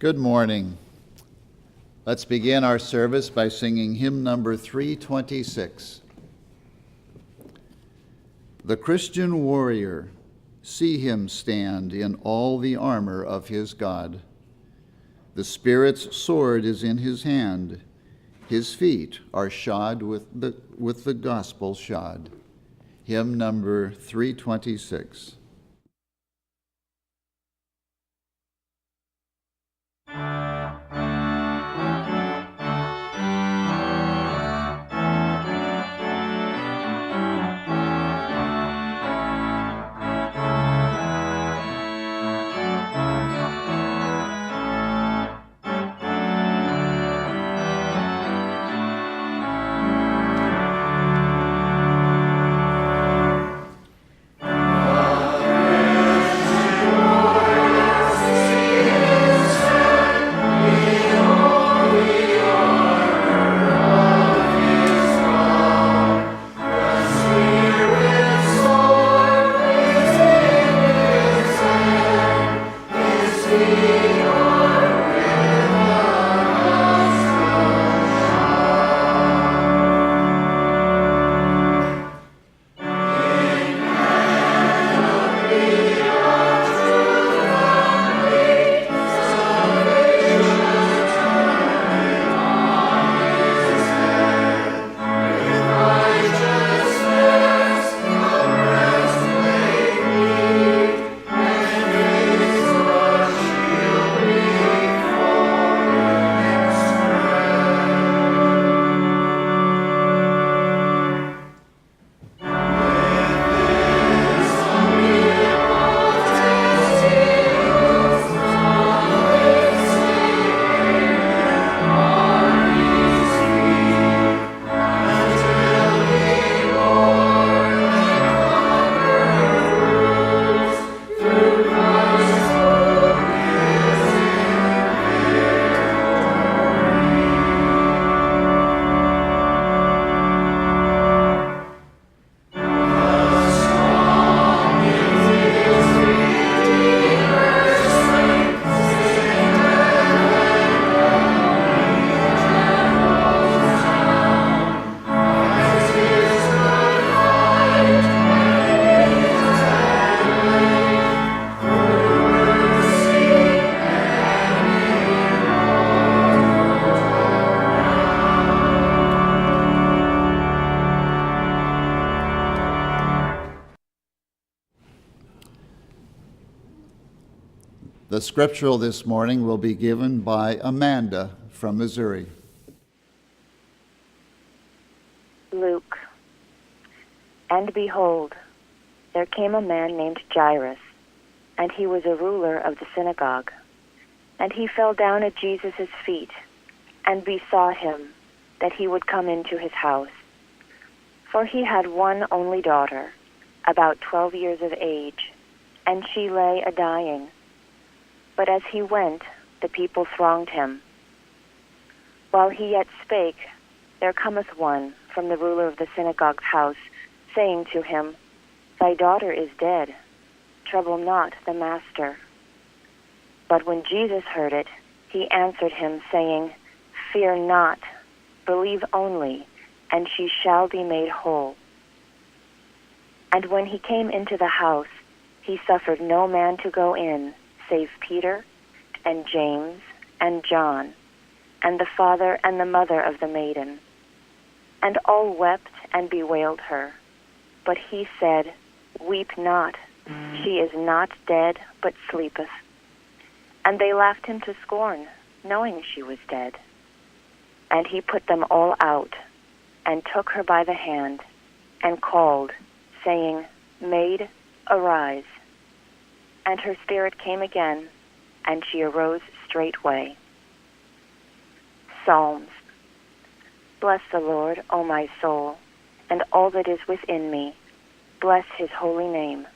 Good morning. Let's begin our service by singing hymn number 326. The Christian warrior, see him stand in all the armor of his God. The Spirit's sword is in his hand. His feet are shod with the gospel shod. Hymn number 326. The scriptural this morning will be given by Amanda from Missouri. Luke. And behold, there came a man named Jairus, and he was a ruler of the synagogue. And he fell down at Jesus' feet and besought him that he would come into his house. For he had one only daughter, about 12 years of age, and she lay a-dying. But as he went, the people thronged him. While he yet spake, there cometh one from the ruler of the synagogue's house, saying to him, Thy daughter is dead. Trouble not the master. But when Jesus heard it, he answered him, saying, Fear not, believe only, and she shall be made whole. And when he came into the house, he suffered no man to go in, save Peter and James and John, and the father and the mother of the maiden. And all wept and bewailed her. But he said, Weep not, she is not dead, but sleepeth. And they laughed him to scorn, knowing she was dead. And he put them all out, and took her by the hand, and called, saying, Maid, arise. And her spirit came again, and she arose straightway. Psalms. Bless the Lord, O my soul, and all that is within me. Bless his holy name.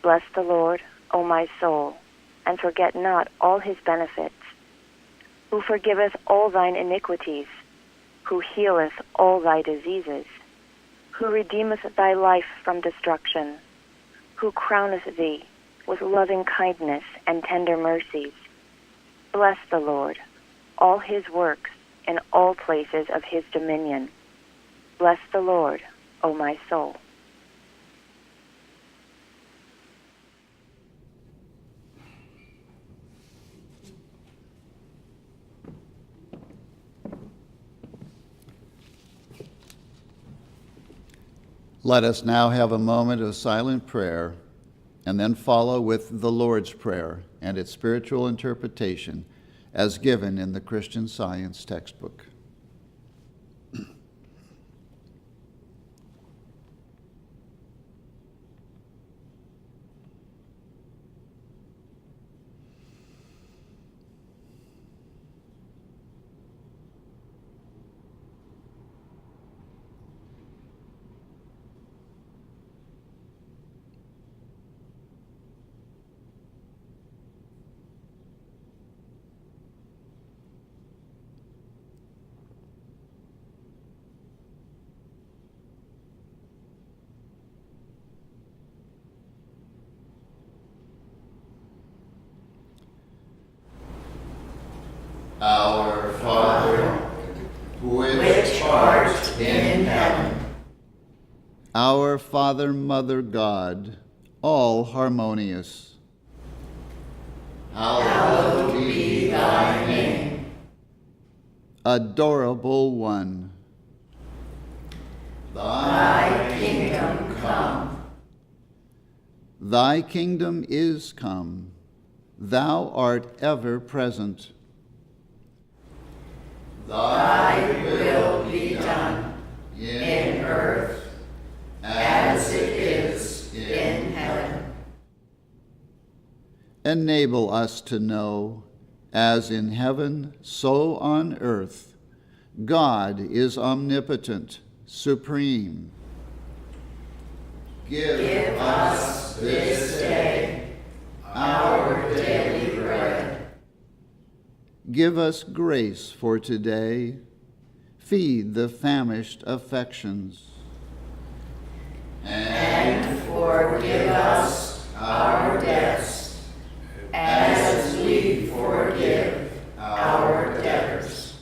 Bless the Lord, O my soul, and forget not all his benefits, who forgiveth all thine iniquities, who healeth all thy diseases, who redeemeth thy life from destruction, who crowneth thee with loving kindness and tender mercies, Bless the Lord, all his works in all places of his dominion. Bless the Lord, O my soul. Let us now have a moment of silent prayer and then follow with the Lord's Prayer and its spiritual interpretation as given in the Christian Science textbook. Our Father, which art in heaven. Our Father, Mother, God, all harmonious. Hallowed be thy name. Adorable One. Thy kingdom come. Thy kingdom is come. Thou art ever present. Thy will be done in earth as it is in heaven. Enable us to know, as in heaven, so on earth, God is omnipotent, supreme. Give us this day our daily bread. Give us grace for today. Feed the famished affections. And forgive us our debts, as we forgive our debtors.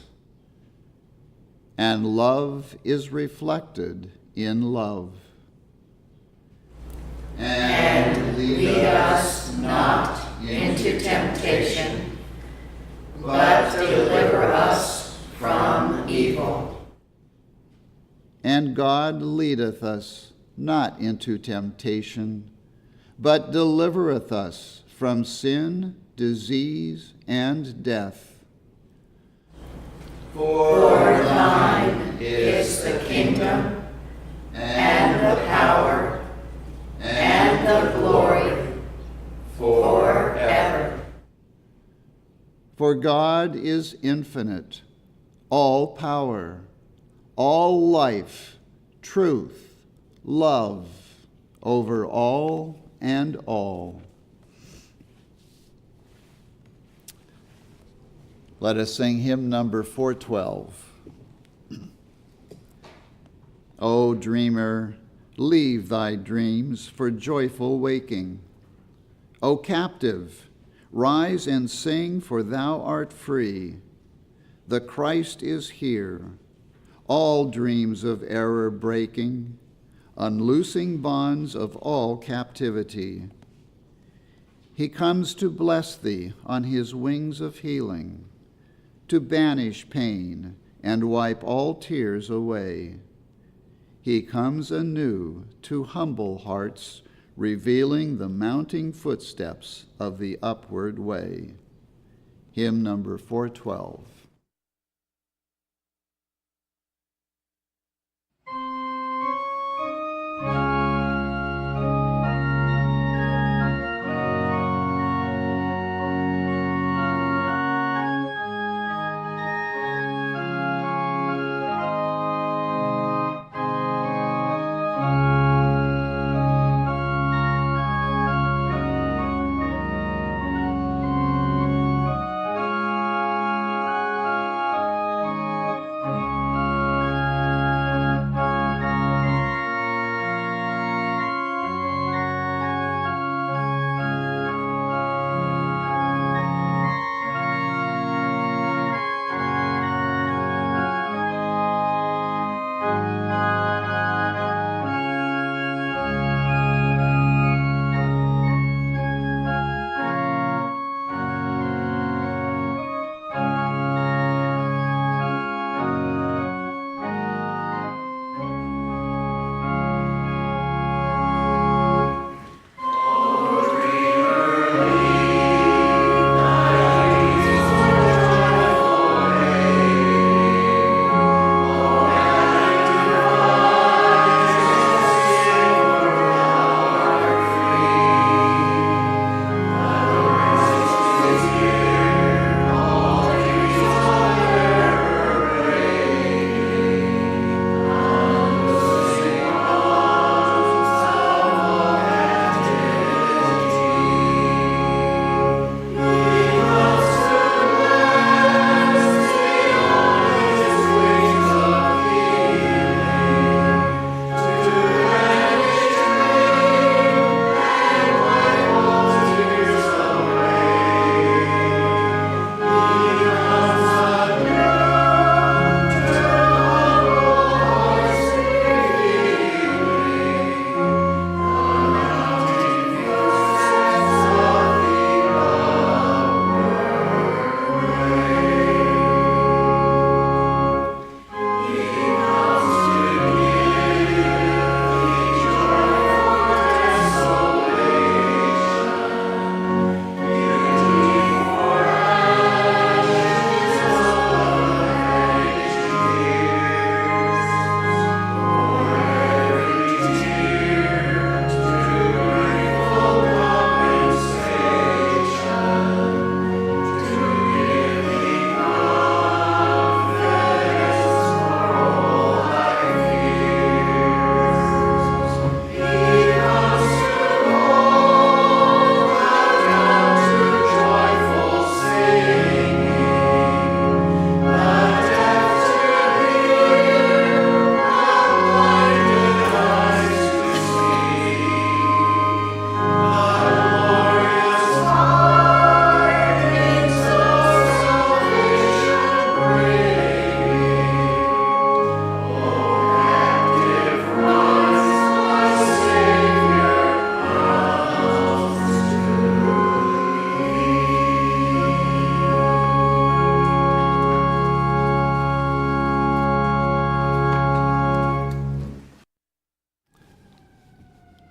And love is reflected in love. And lead us not into temptation, but deliver us from evil. And God leadeth us not into temptation, but delivereth us from sin, disease, and death. For thine is the kingdom, and the power, and the glory, forever. For God is infinite, all power, all life, truth, love, over all and all. Let us sing hymn number 412. O dreamer, leave thy dreams for joyful waking. O captive, rise and sing, for thou art free. The Christ is here, all dreams of error breaking, unloosing bonds of all captivity. He comes to bless thee on his wings of healing, to banish pain and wipe all tears away. He comes anew to humble hearts, revealing the mounting footsteps of the upward way. Hymn number 412.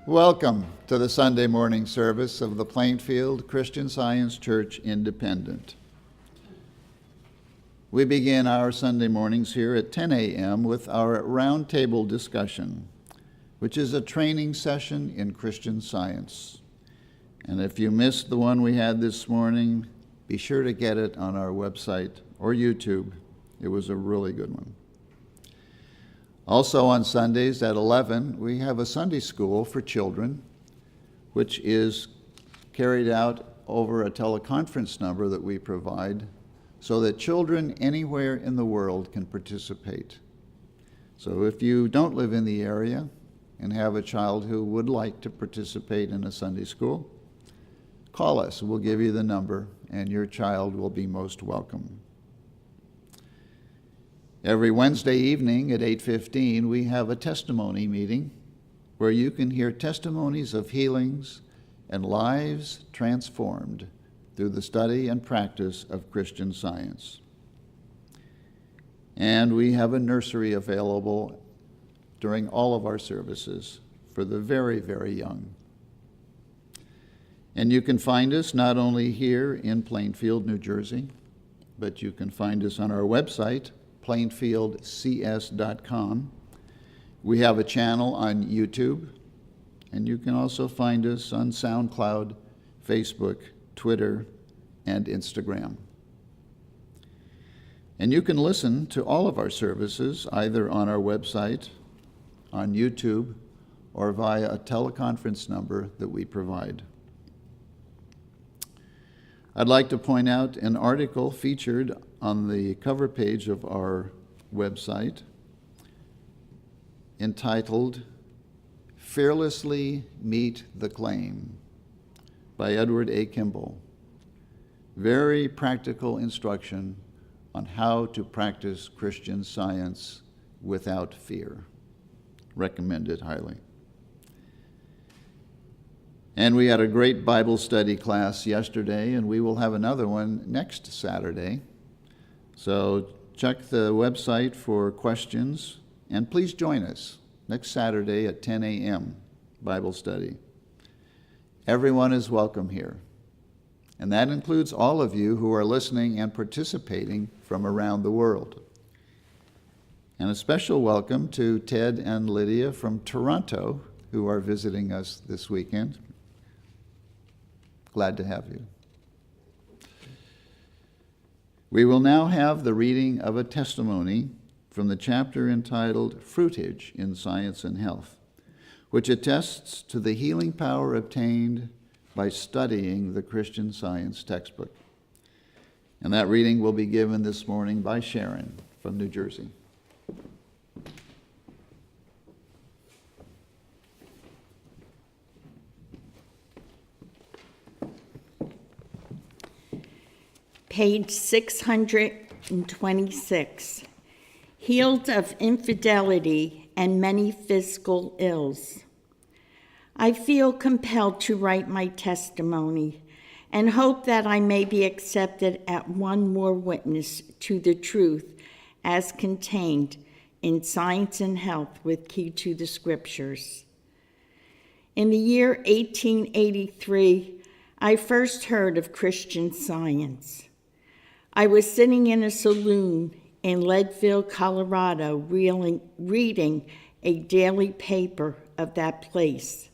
Welcome to the Sunday morning service of the Plainfield Christian Science Church Independent. We begin our Sunday mornings here at 10 a.m. with our roundtable discussion, which is a training session in Christian Science. And if you missed the one we had this morning, be sure to get it on our website or YouTube. It was a really good one. Also on Sundays at 11, we have a Sunday school for children, which is carried out over a teleconference number that we provide so that children anywhere in the world can participate. So if you don't live in the area and have a child who would like to participate in a Sunday school, call us. We'll give you the number, and your child will be most welcome. Every Wednesday evening at 8:15, we have a testimony meeting where you can hear testimonies of healings and lives transformed through the study and practice of Christian Science. And we have a nursery available during all of our services for the very, very young. And you can find us not only here in Plainfield, New Jersey, but you can find us on our website, plainfieldcs.com. We have a channel on YouTube, and you can also find us on SoundCloud, Facebook, Twitter, and Instagram. And you can listen to all of our services either on our website, on YouTube, or via a teleconference number that we provide. I'd like to point out an article featured on the cover page of our website entitled "Fearlessly Meet the Claim" by Edward A. Kimball. Very practical instruction on how to practice Christian Science without fear. Recommend it highly. And we had a great Bible study class yesterday, and we will have another one next Saturday. So check the website for questions, and please join us next Saturday at 10 a.m. Bible study. Everyone is welcome here, and that includes all of you who are listening and participating from around the world. And a special welcome to Ted and Lydia from Toronto, who are visiting us this weekend. Glad to have you. We will now have the reading of a testimony from the chapter entitled Fruitage in Science and Health, which attests to the healing power obtained by studying the Christian Science textbook. And that reading will be given this morning by Sharon from New Jersey. Page 626, healed of infidelity and many physical ills. I feel compelled to write my testimony and hope that I may be accepted as one more witness to the truth as contained in Science and Health with Key to the Scriptures. In the year 1883, I first heard of Christian Science. I was sitting in a saloon in Leadville, Colorado, reading a daily paper of that place.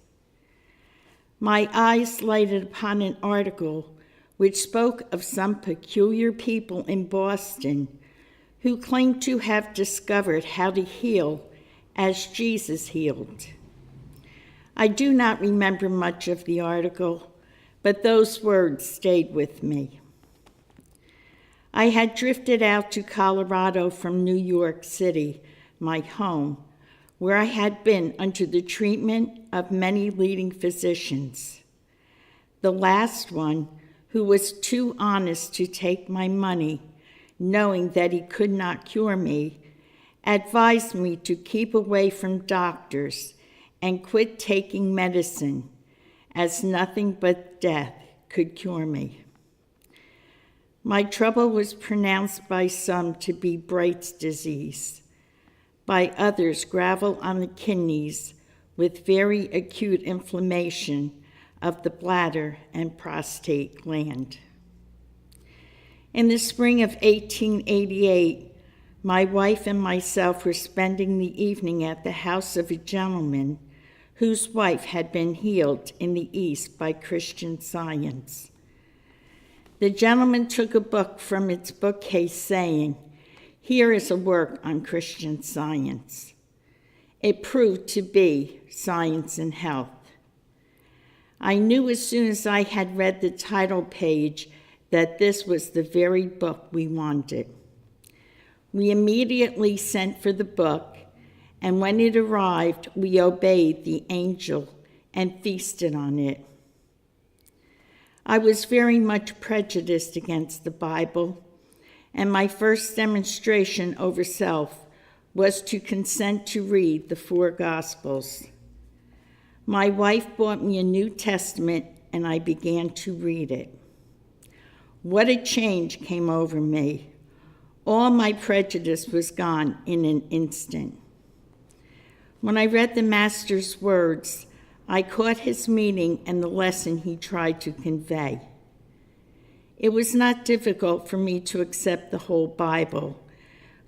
My eyes lighted upon an article which spoke of some peculiar people in Boston who claimed to have discovered how to heal as Jesus healed. I do not remember much of the article, but those words stayed with me. I had drifted out to Colorado from New York City, my home, where I had been under the treatment of many leading physicians. The last one, who was too honest to take my money, knowing that he could not cure me, advised me to keep away from doctors and quit taking medicine, as nothing but death could cure me. My trouble was pronounced by some to be Bright's disease, by others gravel on the kidneys with very acute inflammation of the bladder and prostate gland. In the spring of 1888, my wife and myself were spending the evening at the house of a gentleman whose wife had been healed in the East by Christian Science. The gentleman took a book from its bookcase saying, "Here is a work on Christian Science." It proved to be Science and Health. I knew as soon as I had read the title page that this was the very book we wanted. We immediately sent for the book, and when it arrived, we obeyed the angel and feasted on it. I was very much prejudiced against the Bible, and my first demonstration over self was to consent to read the 4 Gospels. My wife bought me a New Testament, and I began to read it. What a change came over me. All my prejudice was gone in an instant. When I read the Master's words, I caught his meaning and the lesson he tried to convey. It was not difficult for me to accept the whole Bible,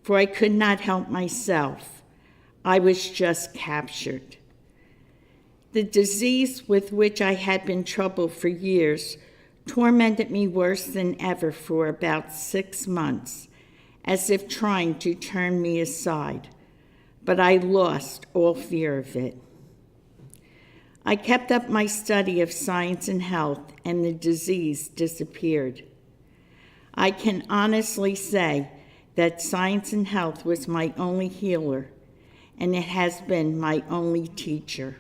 for I could not help myself. I was just captured. The disease with which I had been troubled for years tormented me worse than ever for about 6 months, as if trying to turn me aside, but I lost all fear of it. I kept up my study of Science and Health, and the disease disappeared. I can honestly say that Science and Health was my only healer, and it has been my only teacher.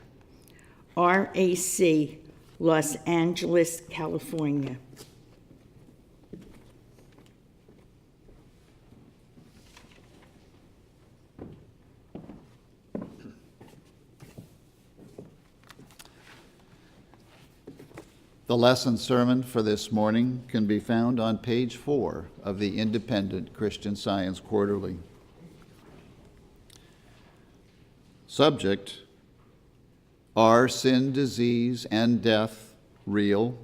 RAC, Los Angeles, California. The lesson sermon for this morning can be found on page 4 of the Independent Christian Science Quarterly. Subject: Are sin, disease, and death real?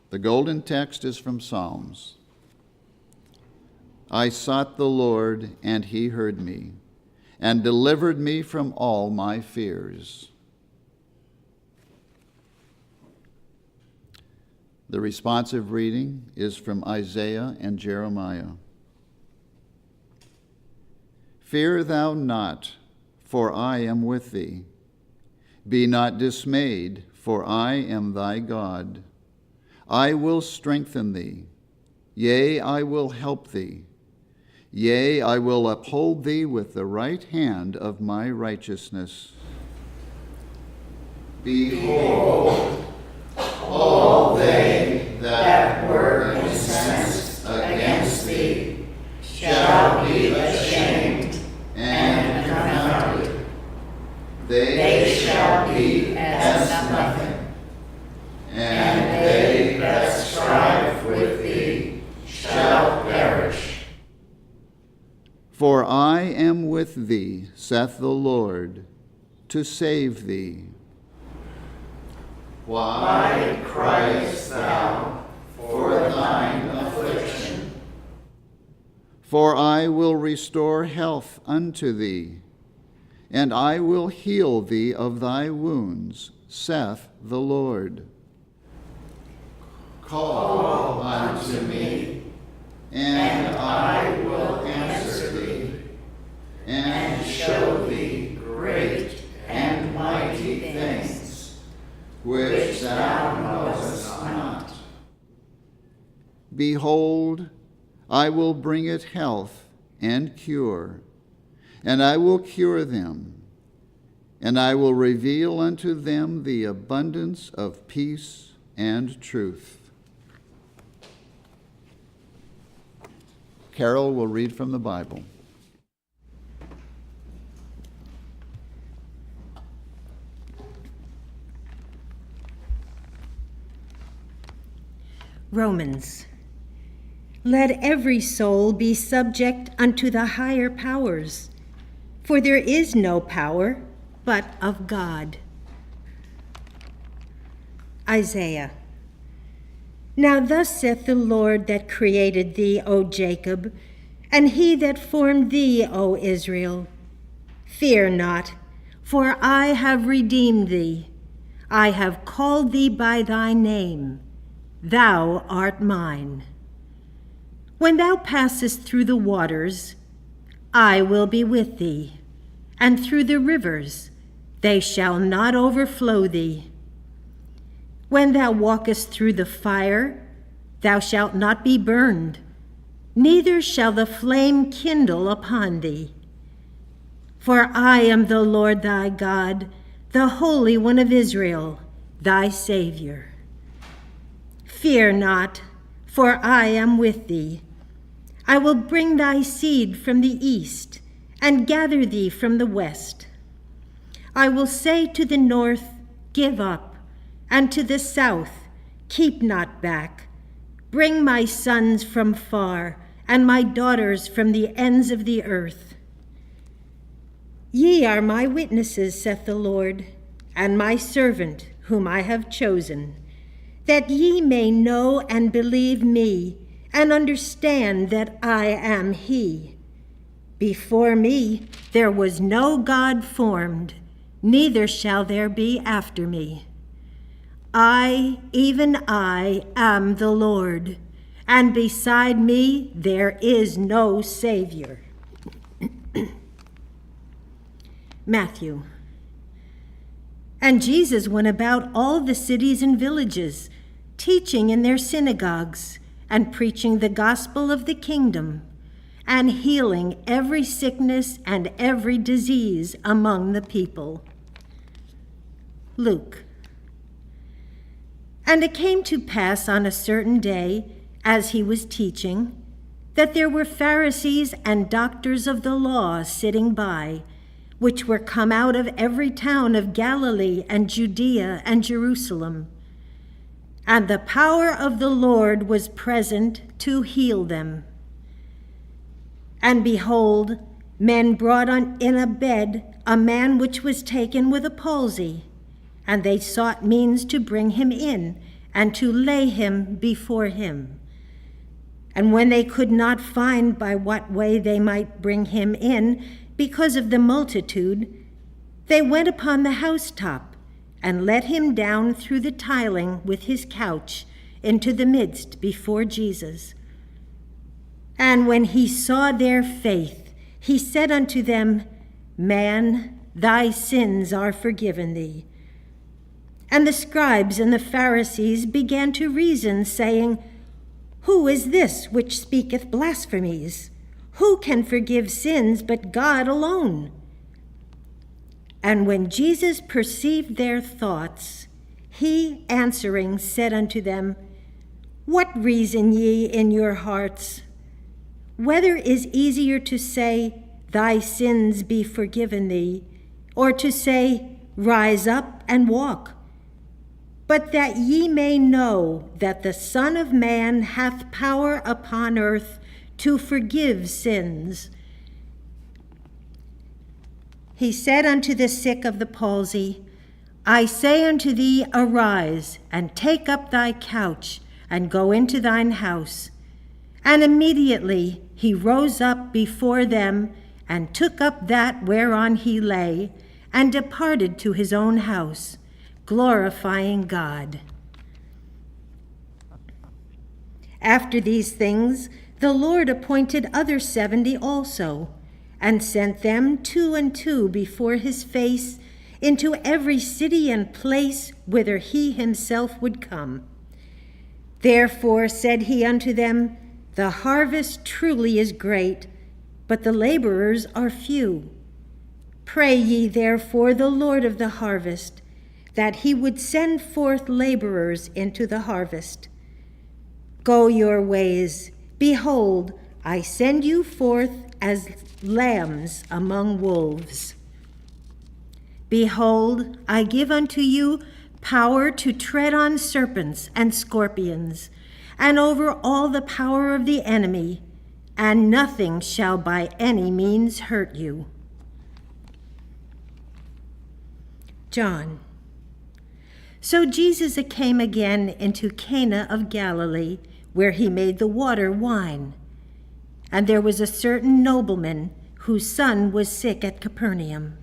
The golden text is from Psalms. I sought the Lord, and he heard me, and delivered me from all my fears. The responsive reading is from Isaiah and Jeremiah. Fear thou not, for I am with thee. Be not dismayed, for I am thy God. I will strengthen thee. Yea, I will help thee. Yea, I will uphold thee with the right hand of my righteousness. Behold, all they that were incensed against thee shall be ashamed and confounded. They shall be as nothing, and they that strive with thee shall perish. For I am with thee, saith the Lord, to save thee. Why criest thou for thine affliction? For I will restore health unto thee, and I will heal thee of thy wounds, saith the Lord. Call unto me, and I will answer thee, and show thee great and mighty things which thou knowest not. Behold, I will bring it health and cure, and I will cure them, and I will reveal unto them the abundance of peace and truth. Carol will read from the Bible. Romans. Let every soul be subject unto the higher powers, for there is no power but of God. Isaiah. Now thus saith the Lord that created thee, O Jacob, and he that formed thee, O Israel. Fear not, for I have redeemed thee. I have called thee by thy name. Thou art mine. When thou passest through the waters, I will be with thee, and through the rivers, they shall not overflow thee. When thou walkest through the fire, thou shalt not be burned, neither shall the flame kindle upon thee. For I am the Lord thy God, the Holy One of Israel, thy Savior. Fear not, for I am with thee. I will bring thy seed from the east, and gather thee from the west. I will say to the north, Give up, and to the south, Keep not back. Bring my sons from far, and my daughters from the ends of the earth. Ye are my witnesses, saith the Lord, and my servant whom I have chosen, that ye may know and believe me, and understand that I am he. Before me there was no God formed, neither shall there be after me. I, even I, am the Lord, and beside me there is no Savior. Matthew. And Jesus went about all the cities and villages, teaching in their synagogues, and preaching the gospel of the kingdom, and healing every sickness and every disease among the people. Luke. And it came to pass on a certain day, as he was teaching, that there were Pharisees and doctors of the law sitting by, which were come out of every town of Galilee and Judea and Jerusalem. And the power of the Lord was present to heal them. And behold, men brought in a bed a man which was taken with a palsy, and they sought means to bring him in, and to lay him before him. And when they could not find by what way they might bring him in, because of the multitude, they went upon the housetop, and let him down through the tiling with his couch into the midst before Jesus. And when he saw their faith, he said unto them, Man, thy sins are forgiven thee. And the scribes and the Pharisees began to reason, saying, Who is this which speaketh blasphemies? Who can forgive sins but God alone? And when Jesus perceived their thoughts, he answering said unto them, What reason ye in your hearts? Whether is easier to say, Thy sins be forgiven thee, or to say, Rise up and walk? But that ye may know that the Son of Man hath power upon earth to forgive sins. He said unto the sick of the palsy, I say unto thee, Arise, and take up thy couch, and go into thine house. And immediately he rose up before them, and took up that whereon he lay, and departed to his own house, glorifying God. After these things, the Lord appointed other 70 also, and sent them 2 and 2 before his face into every city and place whither he himself would come. Therefore said he unto them, The harvest truly is great, but the laborers are few. Pray ye therefore the Lord of the harvest, that he would send forth laborers into the harvest. Go your ways. Behold, I send you forth as lambs among wolves. Behold, I give unto you power to tread on serpents and scorpions, and over all the power of the enemy, and nothing shall by any means hurt you. John. So Jesus came again into Cana of Galilee, where he made the water wine. And there was a certain nobleman whose son was sick at Capernaum.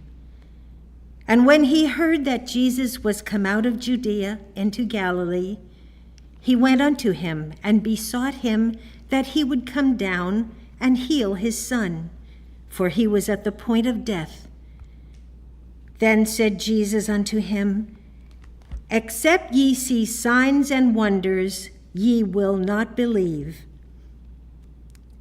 And when he heard that Jesus was come out of Judea into Galilee, he went unto him and besought him that he would come down and heal his son, for he was at the point of death. Then said Jesus unto him, Except ye see signs and wonders, ye will not believe.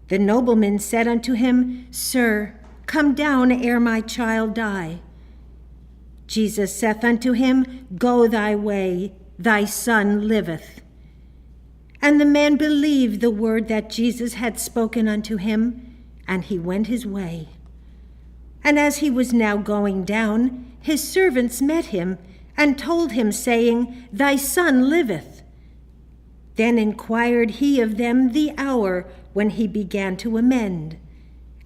The nobleman said unto him, Sir, come down ere my child die. Jesus saith unto him, Go thy way, thy son liveth. And the man believed the word that Jesus had spoken unto him, and he went his way. And as he was now going down, his servants met him, and told him, saying, Thy son liveth. Then inquired he of them the hour when he began to amend.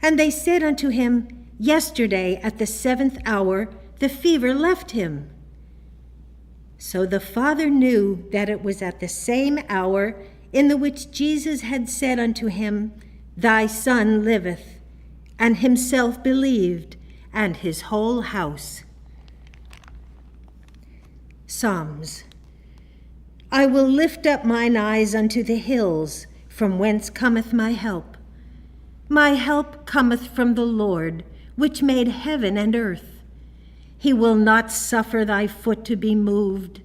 And they said unto him, Yesterday at the 7th hour the fever left him. So the father knew that it was at the same hour in the which Jesus had said unto him, Thy son liveth, and himself believed, and his whole house. Psalms. I will lift up mine eyes unto the hills, from whence cometh my help. My help cometh from the Lord, which made heaven and earth. He will not suffer thy foot to be moved.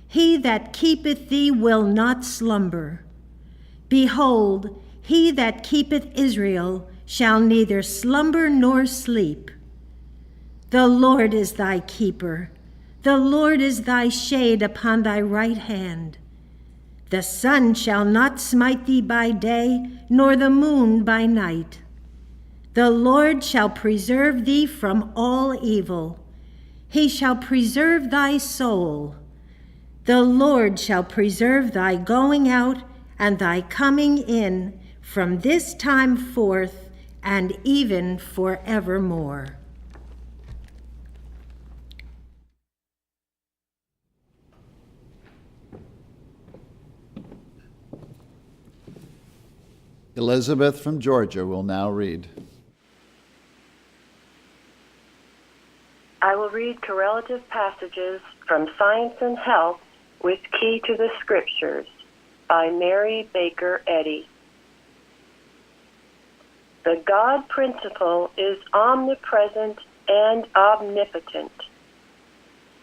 He that keepeth thee will not slumber. Behold, he that keepeth Israel shall neither slumber nor sleep. The Lord is thy keeper. The Lord is thy shade upon thy right hand. The sun shall not smite thee by day, nor the moon by night. The Lord shall preserve thee from all evil. He shall preserve thy soul. The Lord shall preserve thy going out and thy coming in from this time forth and even forevermore. Elizabeth from Georgia will now read. I will read correlative passages from Science and Health with Key to the Scriptures by Mary Baker Eddy. The God principle is omnipresent and omnipotent.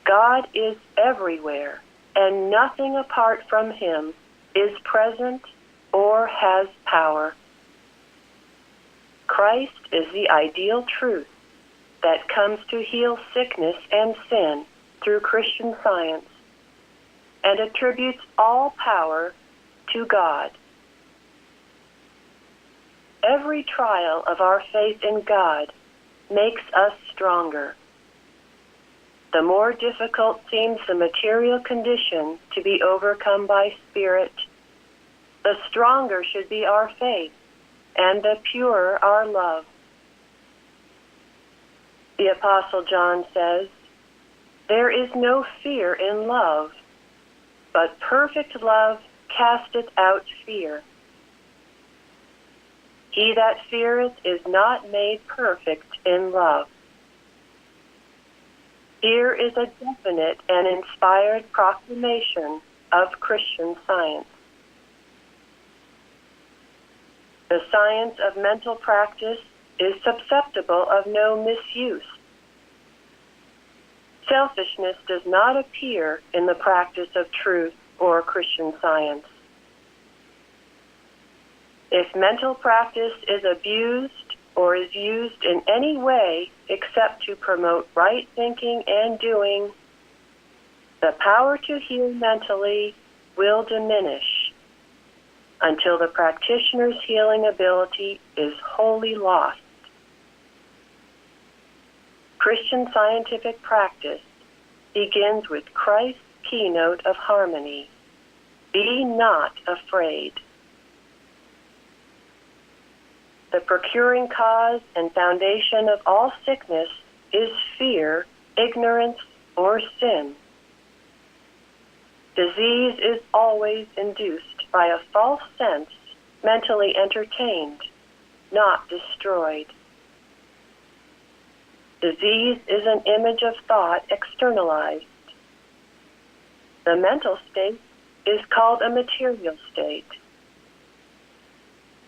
God is everywhere, and nothing apart from him is present or has power. Christ is the ideal truth that comes to heal sickness and sin through Christian Science and attributes all power to God. Every trial of our faith in God makes us stronger. The more difficult seems the material condition to be overcome by Spirit, the stronger should be our faith, and the purer our love. The Apostle John says, There is no fear in love, but perfect love casteth out fear. He that feareth is not made perfect in love. Here is a definite and inspired proclamation of Christian Science. The science of mental practice is susceptible of no misuse. Selfishness does not appear in the practice of truth or Christian Science. If mental practice is abused or is used in any way except to promote right thinking and doing, the power to heal mentally will diminish until the practitioner's healing ability is wholly lost. Christian scientific practice begins with Christ's keynote of harmony, be not afraid. The procuring cause and foundation of all sickness is fear, ignorance, or sin. Disease is always induced by a false sense mentally entertained, not destroyed. Disease is an image of thought externalized. The mental state is called a material state.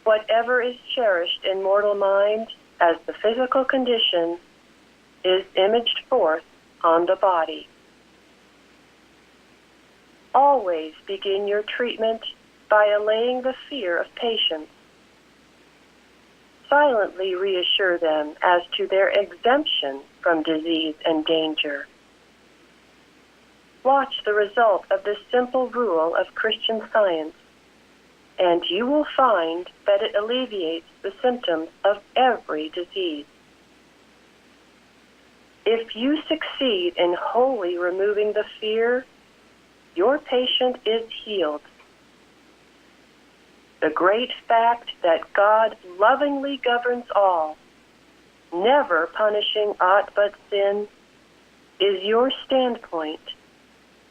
Whatever is cherished in mortal mind as the physical condition is imaged forth on the body. Always begin your treatment by allaying the fear of patients. Silently reassure them as to their exemption from disease and danger. Watch the result of this simple rule of Christian Science, and you will find that it alleviates the symptoms of every disease. If you succeed in wholly removing the fear, your patient is healed. The great fact that God lovingly governs all, never punishing aught but sin, is your standpoint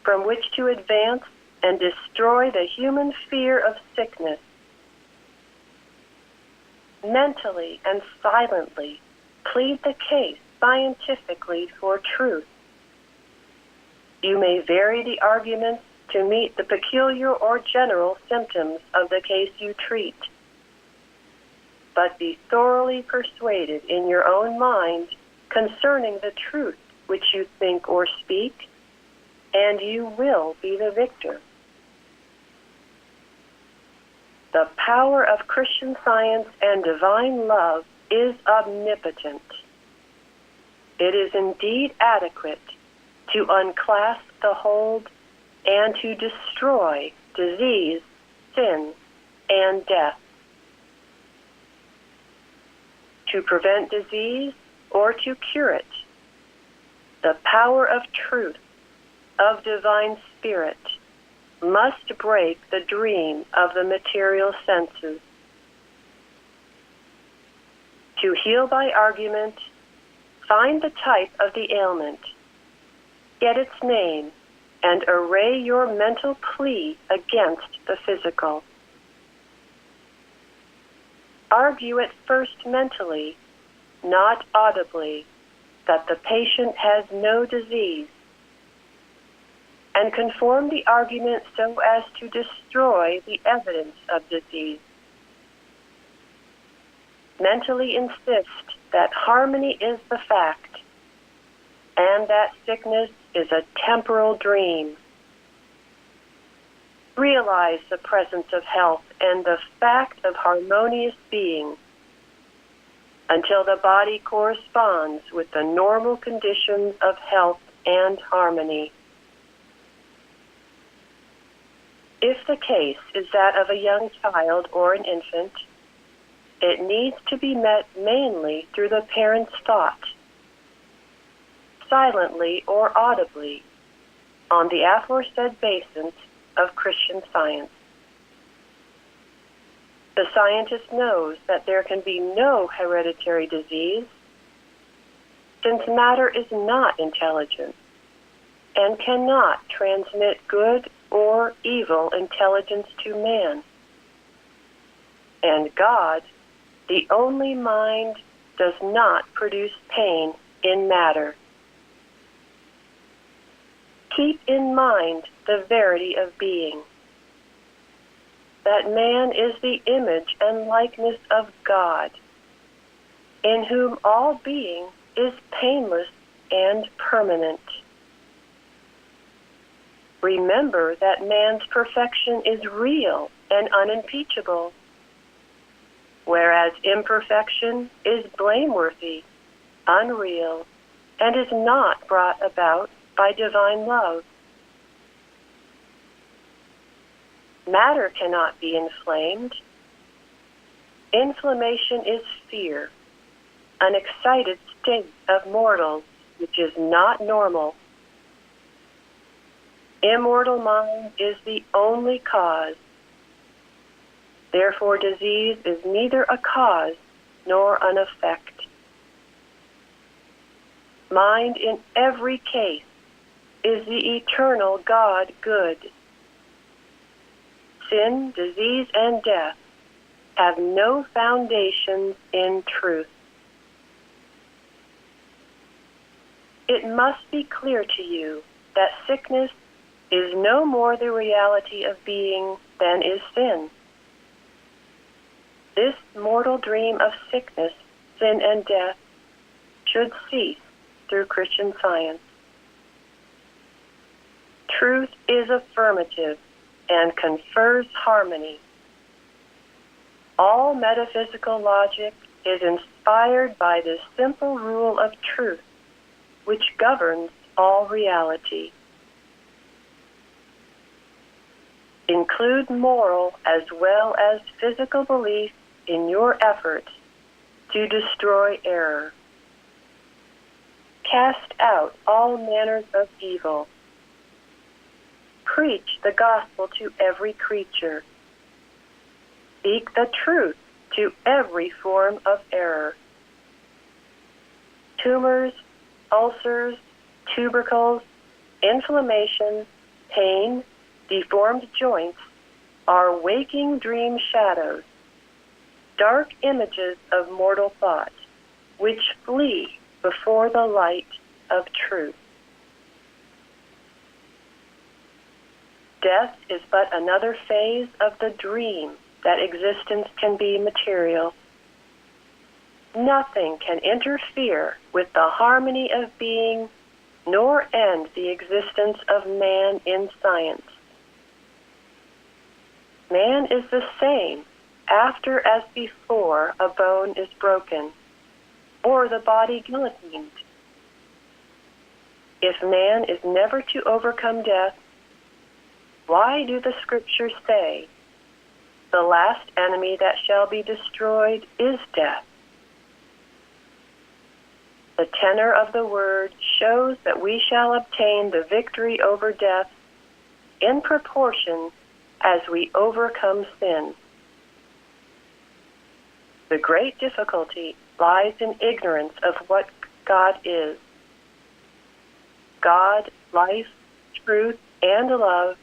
from which to advance and destroy the human fear of sickness. Mentally and silently plead the case scientifically for truth. You may vary the arguments to meet the peculiar or general symptoms of the case you treat, but be thoroughly persuaded in your own mind concerning the truth which you think or speak, and you will be the victor. The power of Christian Science and divine love is omnipotent. It is indeed adequate to unclasp the hold and to destroy disease, sin, and death. To prevent disease or to cure it, the power of truth, of divine spirit, must break the dream of the material senses. To heal by argument, find the type of the ailment, get its name, and array your mental plea against the physical. Argue at first mentally, not audibly, that the patient has no disease, and conform the argument so as to destroy the evidence of disease. Mentally insist that harmony is the fact, and that sickness is a temporal dream. Realize the presence of health and the fact of harmonious being until the body corresponds with the normal conditions of health and harmony. If the case is that of a young child or an infant, it needs to be met mainly through the parent's thought, silently or audibly, on the aforesaid basis of Christian Science. The scientist knows that there can be no hereditary disease, since matter is not intelligent and cannot transmit good or evil intelligence to man. And God, the only mind, does not produce pain in matter. Keep in mind the verity of being, that man is the image and likeness of God, in whom all being is painless and permanent. Remember that man's perfection is real and unimpeachable, whereas imperfection is blameworthy, unreal, and is not brought about by divine love. Matter cannot be inflamed. Inflammation is fear, an excited state of mortals which is not normal. Immortal mind is the only cause. Therefore, disease is neither a cause nor an effect. Mind in every case is the eternal God good. Sin, disease, and death have no foundations in truth. It must be clear to you that sickness is no more the reality of being than is sin. This mortal dream of sickness, sin, and death should cease through Christian Science. Truth is affirmative and confers harmony. All metaphysical logic is inspired by this simple rule of truth, which governs all reality. Include moral as well as physical belief in your efforts to destroy error. Cast out all manners of evil. Preach the gospel to every creature. Speak the truth to every form of error. Tumors, ulcers, tubercles, inflammation, pain, deformed joints are waking dream shadows, dark images of mortal thought, which flee before the light of truth. Death is but another phase of the dream that existence can be material. Nothing can interfere with the harmony of being, nor end the existence of man in science. Man is the same after as before a bone is broken, or the body guillotined. If man is never to overcome death, why do the scriptures say, the last enemy that shall be destroyed is death? The tenor of the word shows that we shall obtain the victory over death in proportion as we overcome sin. The great difficulty lies in ignorance of what God is. God, life, truth, and love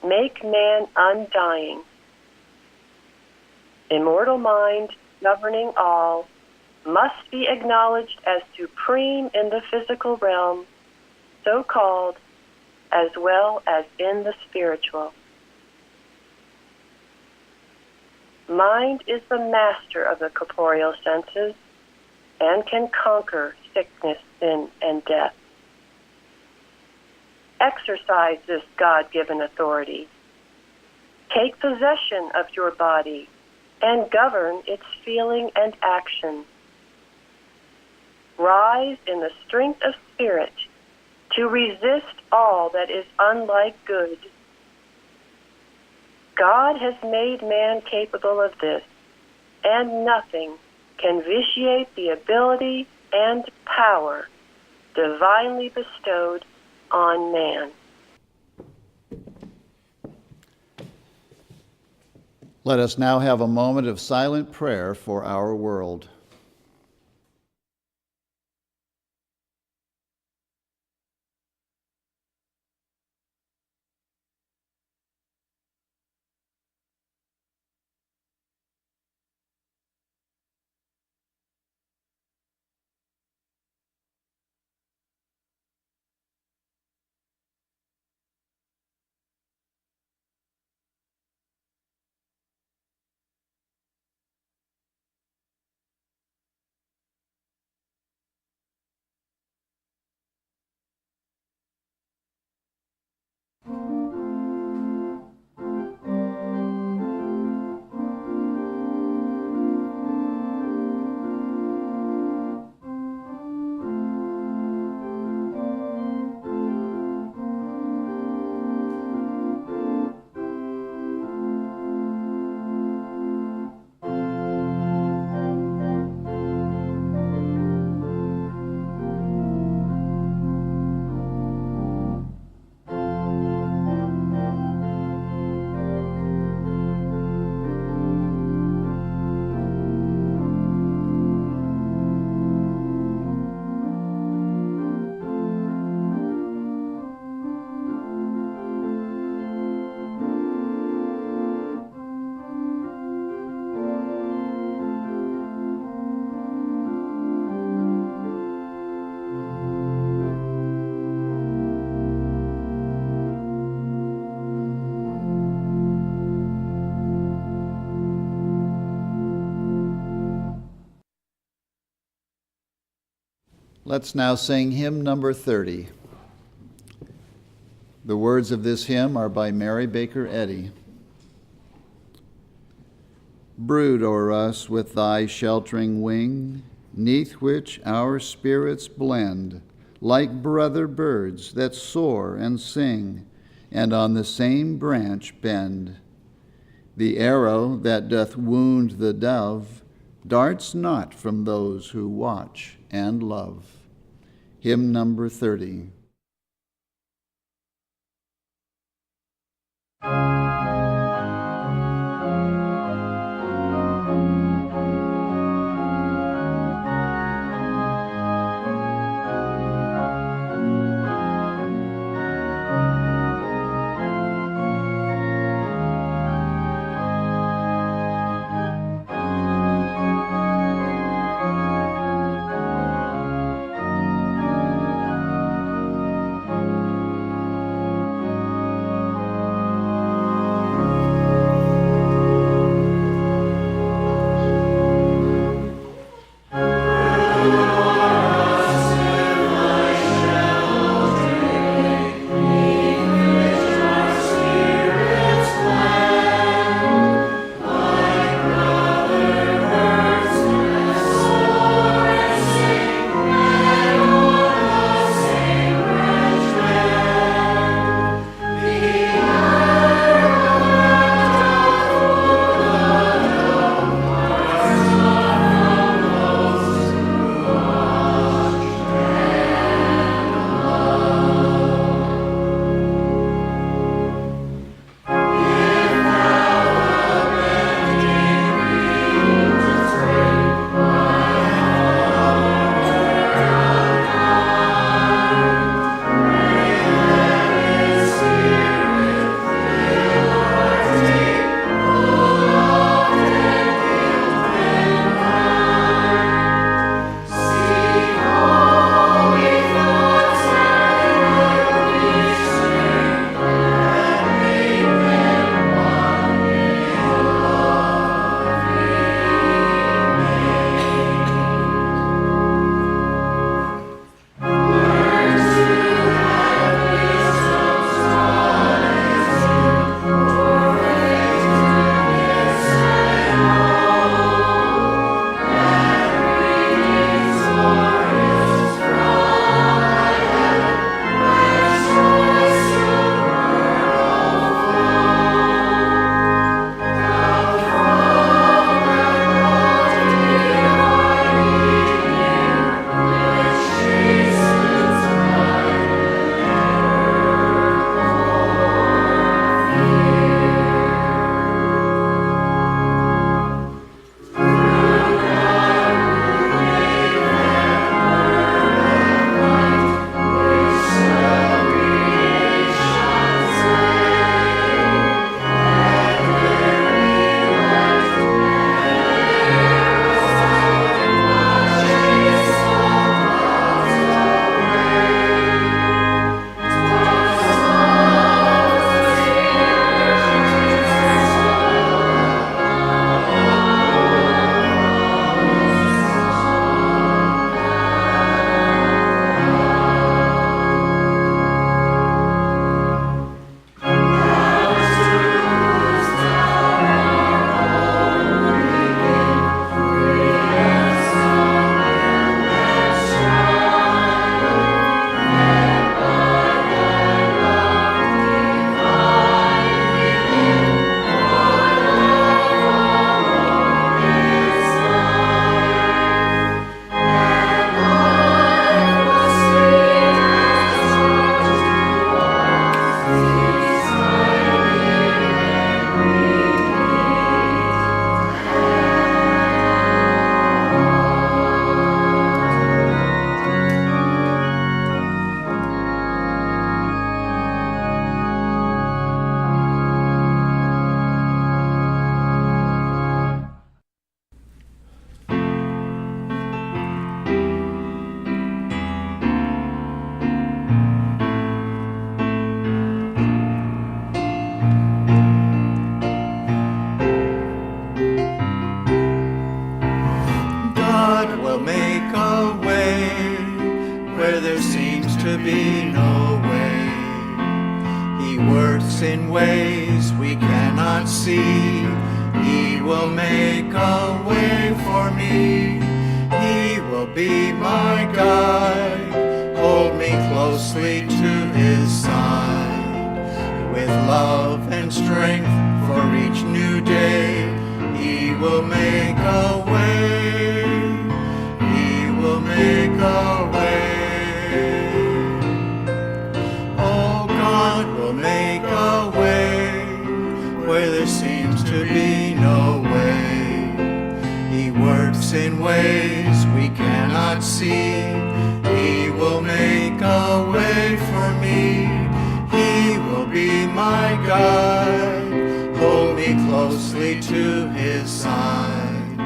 make man undying. Immortal mind governing all must be acknowledged as supreme in the physical realm, so called, as well as in the spiritual. Mind is the master of the corporeal senses and can conquer sickness, sin, and death. Exercise this God-given authority. Take possession of your body and govern its feeling and action. Rise in the strength of spirit to resist all that is unlike good. God has made man capable of this, and nothing can vitiate the ability and power divinely bestowed on man. Let us now have a moment of silent prayer for our world. Let's now sing hymn number 30. The words of this hymn are by Mary Baker Eddy. Brood o'er us with thy sheltering wing, 'neath which our spirits blend, like brother birds that soar and sing, and on the same branch bend. The arrow that doth wound the dove darts not from those who watch and love. Hymn number 30. to be no way. He works in ways we cannot see. He will make a way for me. He will be my guide, hold me closely to his side. With love and strength for each new day, he will make a way. He will make a way. Oh, God will make a way where there seems to be no way. He works in ways we cannot see. He will make a way for me. He will be my guide, hold me closely to his side.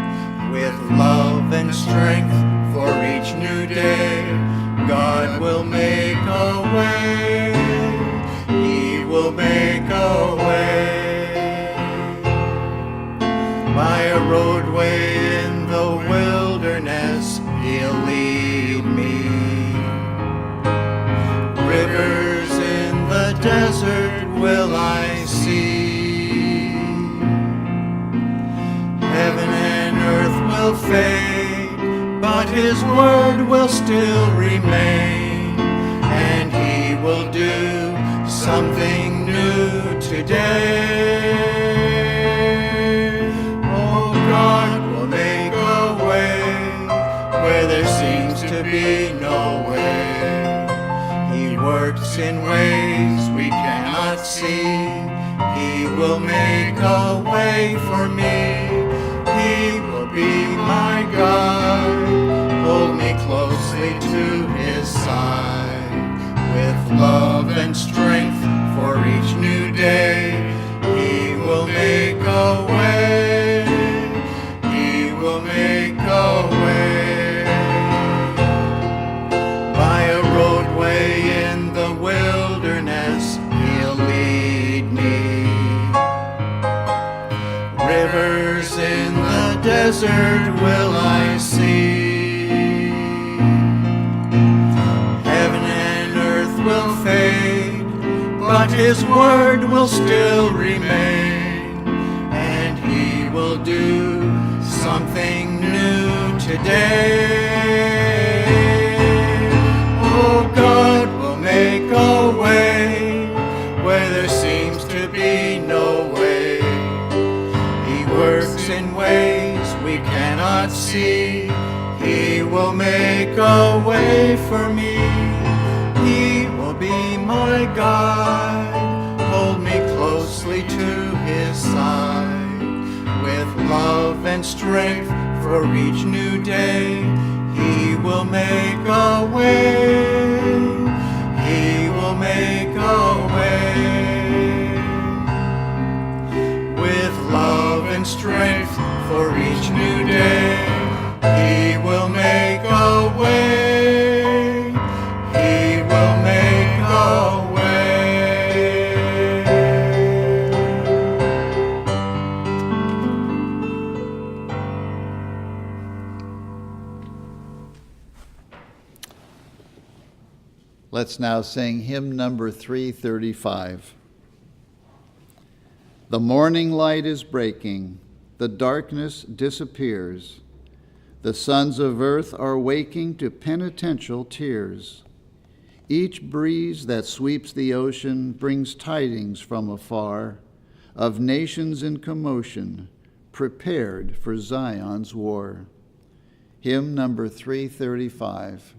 With love and strength for each new day, God will make a way. He will make a way. By a roadway in the wilderness, he'll lead me. Rivers in the desert will I see. Heaven and earth will fade, but his word will still remain, and he will do something new today. Oh, God will make a way where there seems to be no way. He works in ways we cannot see. He will make a way for me. He will be my guide, hold me closely to his side. With love and strength for each new day, he will make a way. He will make a way. By a roadway in the wilderness, he'll lead me. Rivers in the desert will I see. Heaven and earth will fade, but his word will still remain, and he will do something new today. Oh, God will make a way where there seems to be no way. He works in ways we cannot see. He will make a way for me. He will be my guide, hold me closely to his side. With love and strength for each new day, he will make a way. He will make a way. With love and strength for each new day, he will make a way. He will make a way. Let's now sing hymn number 335. The morning light is breaking, the darkness disappears. The sons of earth are waking to penitential tears. Each breeze that sweeps the ocean brings tidings from afar of nations in commotion, prepared for Zion's war. Hymn number 335.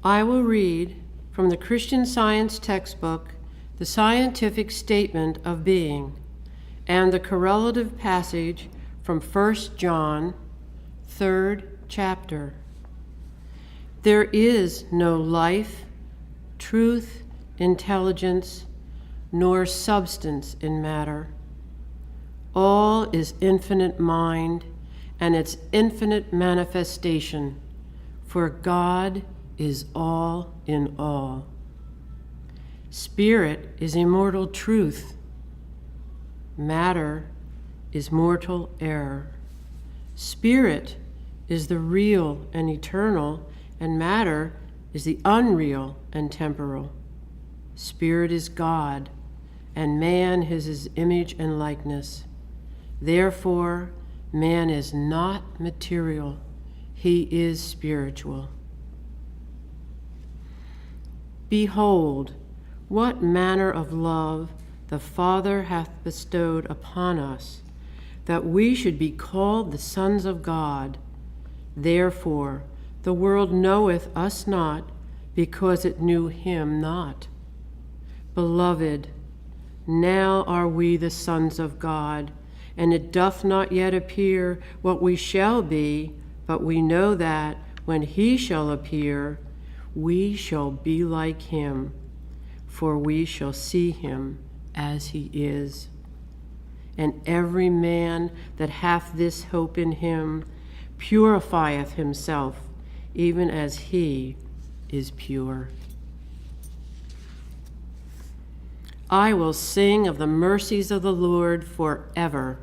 I will read from the Christian Science textbook, The Scientific Statement of Being, and the correlative passage from 1 John, 3rd chapter. There is no life, truth, intelligence, nor substance in matter. All is infinite mind and its infinite manifestation, for God is all in all. Spirit is immortal truth. Matter is mortal error. Spirit is the real and eternal, and matter is the unreal and temporal. Spirit is God, and man is his image and likeness. Therefore, man is not material, he is spiritual. Behold, what manner of love the Father hath bestowed upon us, that we should be called the sons of God. Therefore, the world knoweth us not, because it knew him not. Beloved, now are we the sons of God, and it doth not yet appear what we shall be, but we know that when he shall appear, we shall be like him, for we shall see him as he is. And every man that hath this hope in him purifieth himself, even as he is pure. I will sing of the mercies of the Lord forever.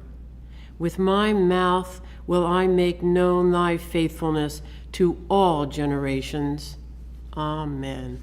With my mouth will I make known thy faithfulness to all generations. Amen.